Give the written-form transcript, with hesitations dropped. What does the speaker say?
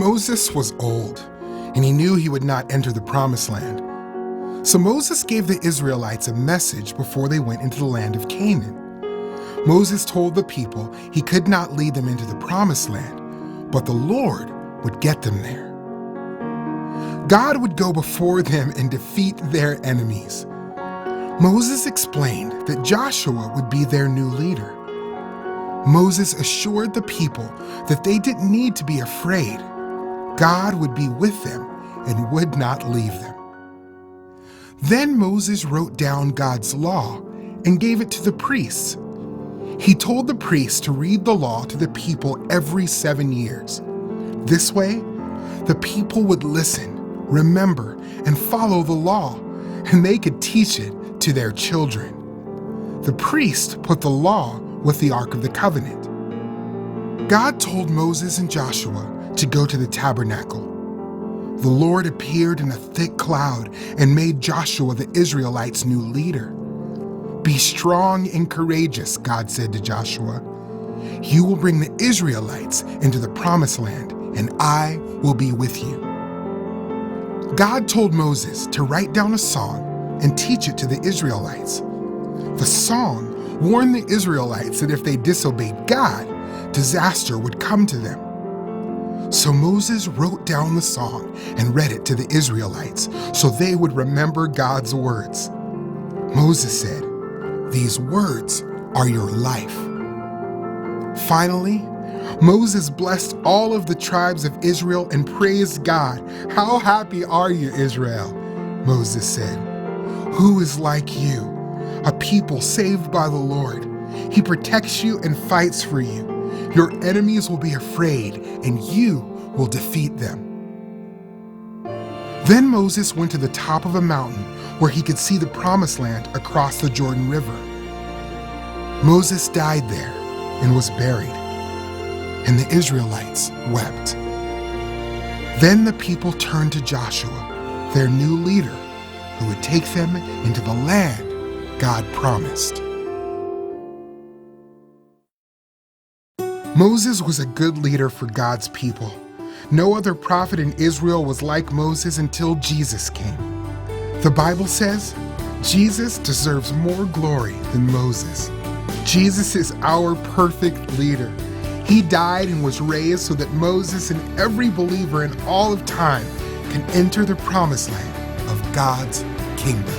Moses was old, and he knew he would not enter the promised land. So Moses gave the Israelites a message before they went into the land of Canaan. Moses told the people he could not lead them into the promised land, but the Lord would get them there. God would go before them and defeat their enemies. Moses explained that Joshua would be their new leader. Moses assured the people that they didn't need to be afraid. God would be with them and would not leave them. Then Moses wrote down God's law and gave it to the priests. He told the priests to read the law to the people every 7 years. This way, the people would listen, remember, and follow the law, and they could teach it to their children. The priest put the law with the Ark of the Covenant. God told Moses and Joshua to go to the tabernacle. The Lord appeared in a thick cloud and made Joshua the Israelites' new leader. Be strong and courageous, God said to Joshua. You will bring the Israelites into the promised land, and I will be with you. God told Moses to write down a song and teach it to the Israelites. The song warned the Israelites that if they disobeyed God, disaster would come to them. So Moses wrote down the song and read it to the Israelites so they would remember God's words. Moses said, "These words are your life." Finally, Moses blessed all of the tribes of Israel and praised God. "How happy are you, Israel?" Moses said. "Who is like you, a people saved by the Lord? He protects you and fights for you. Your enemies will be afraid, and you will defeat them." Then Moses went to the top of a mountain where he could see the promised land across the Jordan River. Moses died there and was buried, and the Israelites wept. Then the people turned to Joshua, their new leader, who would take them into the land God promised. Moses was a good leader for God's people. No other prophet in Israel was like Moses until Jesus came. The Bible says Jesus deserves more glory than Moses. Jesus is our perfect leader. He died and was raised so that Moses and every believer in all of time can enter the promised land of God's kingdom.